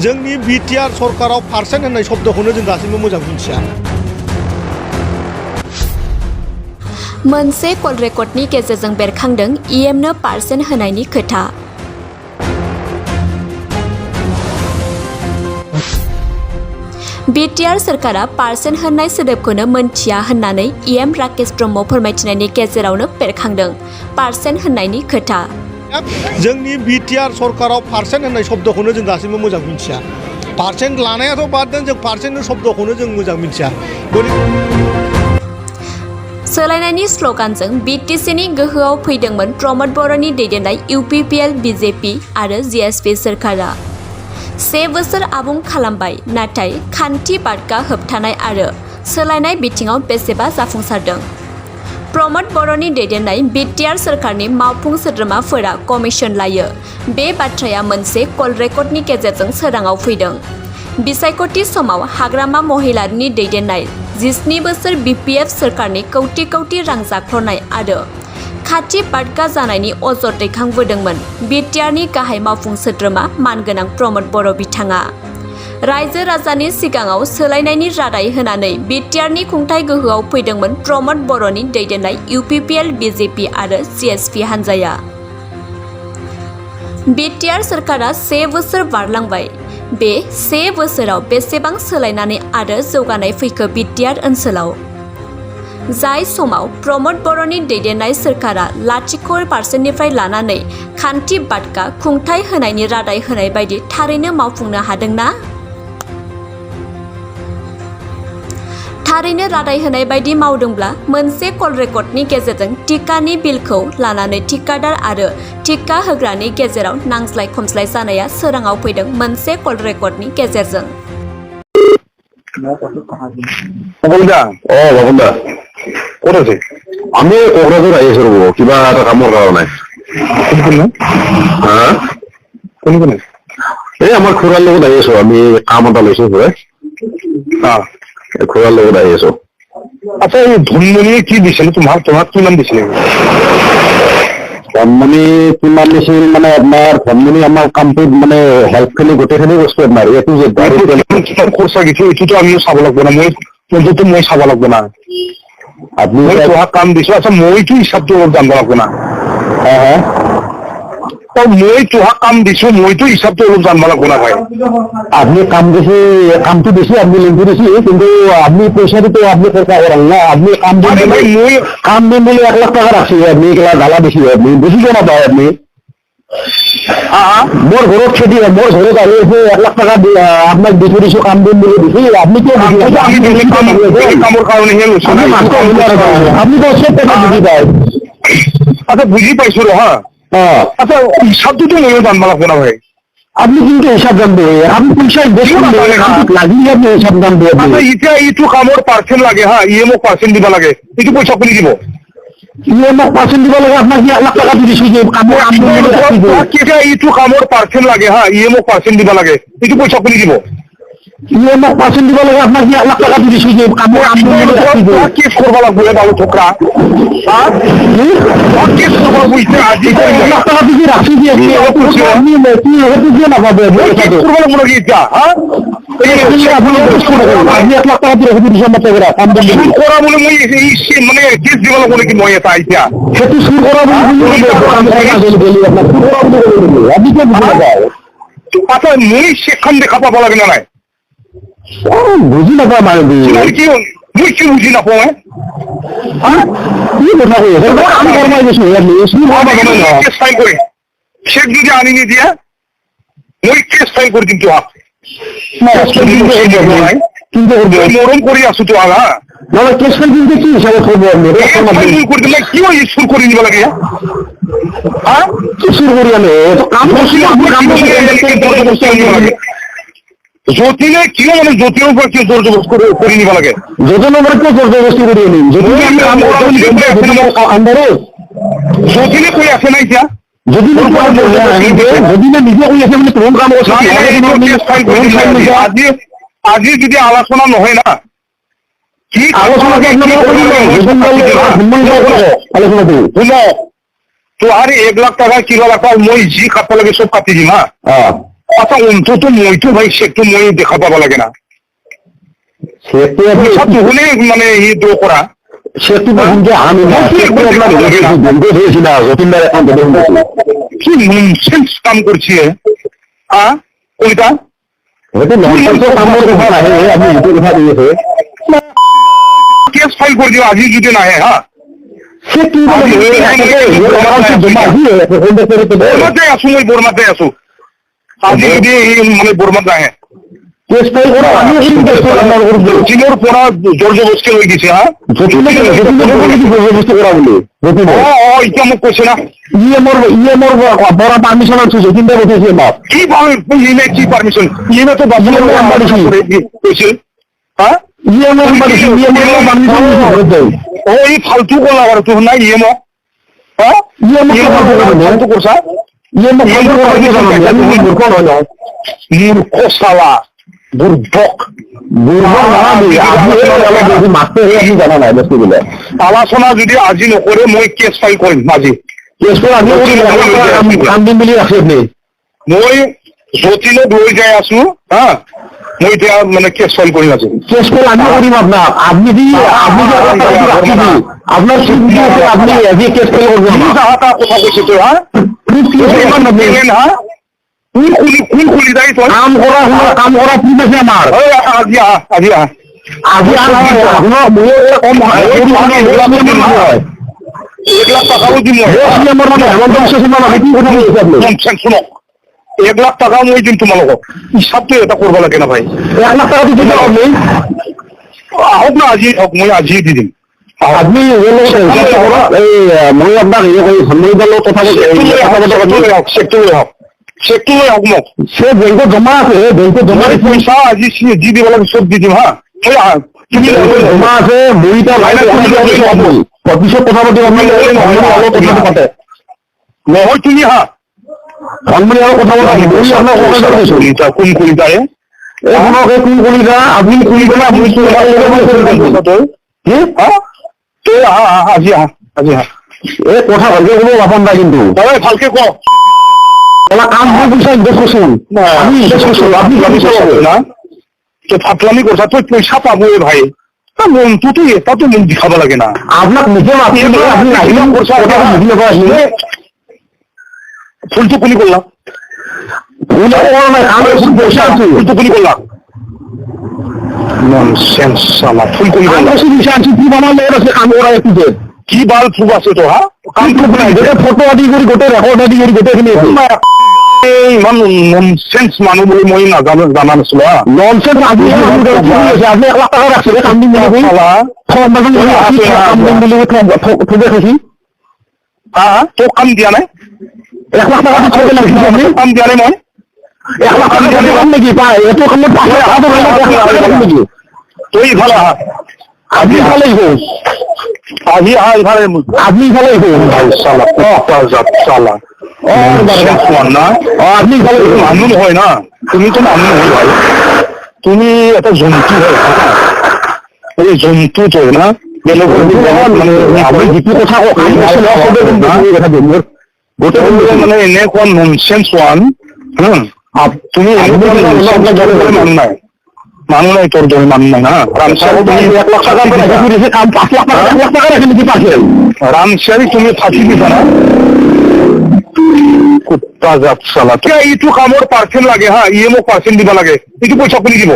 जोंनि BTR सरकाराव percent होननाय शब्दखौनो जों दासिमबो मोजां मिथिया। मोनसे कल रेकर्डनि गेजेरजों बेरखांदों इएमनो पार्सेन्ट होनायनि खोथा। बिटिआर सरकारा पार्सेन्ट होननाय सोदोबखौनो मोनथिया होननानै इएम राकेश ब्रह्म फोरमायथिनायनि गेजेरावनो बेरखांदों पार्सेन्ट होननायनि खोथा। जोंनि बिटिआर सरकाराव पार्सेन्ट होननाय शब्दखौनो जों दासिमबो मोजां मिथिया। पार्सेन्ट लानायाथ' बाद दोन, जों पार्सेन्ट शब्दखौनो जों मोजां मिथिया। सोलायनायनि स्ल'गानजों बिटिसिनि गोहोआव फैदोंमोन प्रमद बर'नि दैदेननाय इउपिपिएल बिजेपि आरो जिएसपि सरकारा। 1 बोसोर आबुं खालामबाय, नाथाय खान्थि बादगा होबथानाय आरो सोलायनाय बिथिङाव बेसेबा जाफुंसारदों। प्रमद बर'नि दैदेननाय बिटिआर सरकारनि मावफुं सोद्रोमाफोरा कमिसन लायो। बे बाथ्राया मोनसे कल रेकर्डनि गेजेरजों सोराङाव फैदों। बिसायख'थि समाव हाग्रामा महिलारिनि दैदेननाय 17 बोसोर बिपिएफ सरकारनि कौटि कौटि रां जाख्ल'नाय आरो खाथि बादगा जानायनि अजद दैखांबोदोंमोन बिटिआरनि गाहाय मावफुं सोद्रोमा मानगोनां प्रमद बर' बिथाङा। रायजो राजानि सिगाङाव सोलायनायनि रादाय होनानै बिटिआरनि खुंथाय गोहोआव फैदोंमोन प्रमद बर'नि दैदेननाय इउपिपिएल बिजेपि आरो जिएसपि हान्जाया। बिटिआर सरकारा 1 बोसोर बारलांबाय। बे 1 बोसोराव बेसेबां सोलायनानै आरो जौगानाय फैखो बिटिआर ओनसोलाव? जाय समाव प्रमद बर'नि दैदेननाय सरकारा 0% लानानै खान्थि बादगा खुंथाय होनायनि रादाय होनाय बायदि थारैनो मावफुंनो हादोंना? थारैनो रादाय होनाय बायदि मावदोंब्ला मोनसे कल रेकर्डनि गेजेरजों टिकानि बिलखौ लानानै टिकादार आरो टिका होग्रानि गेजेराव नांज्लाय खमज्लाय जानाया सोराङाव फैदों मोनसे कल रेकर्डनि गेजेरजों। বাবুদা ক'ত আছে? আমি কোকৰাঝাৰ আহি আছো ৰ'ব, কিবা এটা কামৰ কাৰণে। কোন কোন? এই আমাৰ খুৰাৰ লগত আহি আছো, আমি কাম এটা লৈছো খুৰাৰ লগত আহি আছো। আচ্ছা, এই ধনমণিয়ে কি দিছিলে তোমাক? কিমান দিছিলে? ধনমণি কিমান দিছিল মানে আপোনাৰ ধনমণি আমাৰ কামটোত মানে হেল্পখিনি গোটেইখিনি বস্তু আপোনাৰ এইটো যে খৰচা কিছু এইটোতো আমিও চাব লাগব না, মই চাব লাগব না। আপনি তোমাক কাম দিছো, আচ্ছা মইতো হিচাপটো অলপ জানিব লাগব না। মই তোমাক কাম দিছো, মইতো হিচাপটো অলপ জানিব লাগব না ভাই। আপনি কাম দিছে, কামটো দিছে, আপনি লিংকটো দিছে, কিন্তু আপনি পয়সাটো আপনি খরচা করেন না। আপনি কাম দিন মই কাম দিন বলে 1 লাখ টাকা রাখছি, আপনি এগুলা জ্বালা দিছি, আপনি বুঝিব না পায় আপনি। মোর ঘৰত খেতি, মোৰ ঘৰত আহি আছে 1 লাখ টাকা আপনাৰ দিছো দিছো কাম দিন বলে দিছি, আপনি কি কামৰ কাৰণে আপনি তো সব টাকা বুঝি পায়। আচ্ছা বুঝি পাইছো হা। আচ্ছা হিসাবটো ময়ো জানব লাগব না ভাই। আপনি কিন্তু হিসাব জানবে, আপনি পয়সা বেশি লাগিয়ে আপনি হিসাব জানবে। আচ্ছা এতিয়া এইটো কামৰ পার্সেন্ট লাগে হা, ইএমও পার্সেন্ট দিব লাগে, এইটো পয়সা কোনে দিব? ইএমও পার্সেন্ট দিব লাগে, আপনাকে 1 লাখ টাকা দিছি যে কামৰ এইটো কামৰ পার্সেন্ট লাগে হা, ইএমও পার্সেন্ট দিব লাগে, এইটো পয়সা কোনে দিব? ইএমও পার্সেন্ট দিব লাগে, আপনাকে 1 লাখ টাকা দিছি যে কামৰ কেস করব লাগবে বাবু ছোকরা। কেস করব বুঝতে আজি 1 লাখ টাকা দিয়ে রাখছি যে আপনি কি হতে দিয়ে না পাবে কেস করব লাগবে নাকি এটা? আপনি 1 লাখ টাকা দিয়ে রেখে দিছি আমার টাকা কাম দিন করা বলে মই মানে কেস দিব লাগবে নাকি মই এটা আইতা সেটি শুরু করা বলে আপনি কি বুঝতে পারেন? আচ্ছা মই সেখান দেখা পাবো লাগে না নাই? বুঝি না পাওয়া মানে কি মুই কি বুঝি না পাওয়া? কি কথা কইছে আমি ফরমাই দিছি আপনি শুরু করা মানে না কেস ফাইল করে শেখ যদি আনি নি দিয়া মই কেস ফাইল করে কিন্তু কিন্তু মরম করি আসু তো আগা না কেস ফাইল কিন্তু কি হিসাবে করব আপনি করে দিলে কি ওই শুরু করে নিবা লাগে? কি শুরু করি আমি তো কাম করছি, আপনি কাম করতে যতীনে কি মানে যতীনের উপর কি জোর জবরদস্তি করে নিবা লাগে? যতীনের উপর কেউ জোর জবরদস্তি করিয়ে নিন, যতীনে যতীনে কই আছে না এটা? যদিনে নিজে কই আছে মানে তোর কাম আজি যদি আলোচনা নহয় না কি আলোচনা তো আরে 1 লাখ টাকা কিলো রাখা মই জি খাতা লাগে সব কাটি দিম। আচ্ছা অন্তত মইতো ভাই চেকটো মই দেখা পাব লাগে না সেটো সব শুনে মানে ই দ্র করা সেটো কিন্তু আমি না সেটো আপনার বন্ধ হয়েছিল রতিনদার অ্যাকাউন্ট বন্ধ হয়েছিল কি ননসেন্স কাম করছি কলিতা হয়তো ননসেন্স কামের কথা নাহে আপনি এইটো কথা দিয়েছে কেস ফাইল করে দিও আজি যদি নাহে সেটো বরমাতে আছো মই বরমাতে আছো আজি যদি মানে বরমাত নাহে কেস ফাইল করা আমি জিনোর পড়া জর্জবস্তি হয়ে গেছে জবরদস্তি করা বলে এটা মোক কৈছে না ইএমর বড় পারমিশন আছে যতীনদা বলেছে বাপ কি ইমে কি পারমিশন ইমে তো বাবু কৈছিল ইএমর পারমিশন এই ফালতু কলা আর তো না ইএম ফালতু করছা মূর্খ সালা দুর্ভক আপনি জানা নাই বস্তুগুলো আলোচনা যদি আজি নকৰে মই কেছ ফাইল কৰিম আজি কাম দিম বুলি ৰাখি আপনি মই যতীনত লৈ যাই আছো মই এতিয়া মানে কেছ ফাইল কৰিম আজি কেস ফাইল আমি করিম আপনার আপনি আপনার আপনি আজি কেস ফাইল করবেন কথা কৈছে তই কোন খুলি যাই তই কাম করা ঠিক আছে আমার আজি আজি আজি আপনার কম হয় 1 লাখ টাকাও দিম আমার মানে হেমন্ত বিশ্ব শর্মা কি কথা বলছে আপনি শুনক 1 লাখ টাকা মই দিম তোমালোকক হিচাপটো এটা কৰিব লাগে না ভাই 1 লাখ টাকা দিতে আপনি আহক না আজি হওক মই আজি দি দিম আপনি মই আপনার সন্মানিত কথা চেকটো লৈ হওক মোক সে বেংকত জমা আছে পইচা আজি যি দিব লাগে চব দি দিম জমা আছে মইটা পিছত কথা পাতিম আপনি পাতে নহয় তুমি সন্মানী আৰু কথা পাতিম কোন কলিতাৰে কোন কলিতা আপনি কলিতা তই আজি আজি এই কথা ভালকে কোনো লাভ নাই কিন্তু ভালকে ক কাম হৈ পইচা ইনভেষ্ট করছেন আমি ইনভেষ্ট করছি আপনি না তো ফাটলামি করছা তুই পয়সা পাবো ভাই মনটো তুই এটা তো মন দেখাব লাগে না আপনার নিজে আপনি আহিলাম করছে ফুলটো কুলি করলাম ভুল করা নাই আমি পয়সা আছে ফুলটো কুলি করলাম ননসেন্স সালা ফুল কুলি করলাম কি বানালে আছে কাম করা একটু কি বাল ফুক আছে তো কাম ফুক নাই ফটো আদি কৰি গোটেই ৰেকৰ্ড আদি কৰি গোটেইখিনি ইমান ননসেন্স মানুহ বুলি মই নাজানো জানা নাছিলো ননসেন্স আপনি 1 লাখ টাকা রাখছে কাম দিন বুলি ঠকে খাইছি তোক কাম দিয়া নাই 1 লাখ টাকা ঠকে লাগিছে আপনি কাম দিয়া নাই মই 1 লাখ টাকা দিয়া কাম নেকি পায় এটো কামত 5 লাখ টাকা নেকি তুই ভালো আপনি ভালো আজি ইফালে আপনি ভালো সালা সালা আপনি ভালো মানুহ নহয় না তুমি তো মানুহ নহয় ভাই তুমি এটা জন্তু হয় এই জন্তু তই না আপনি যিটো কথা মানে এনেকুৱা ননসেন্স ওৱান তুমি মানুহ নাই তোৰ দৰে মানুহ নাই না ৰামচাৰি তুমি ফাঁসি দিবা না কুত্তা জাত চালা এইটো কামৰ পাৰ্চেণ্ট লাগে ইএমও পাৰ্চেণ্ট দিব লাগে এইটো পইচা কোনে দিব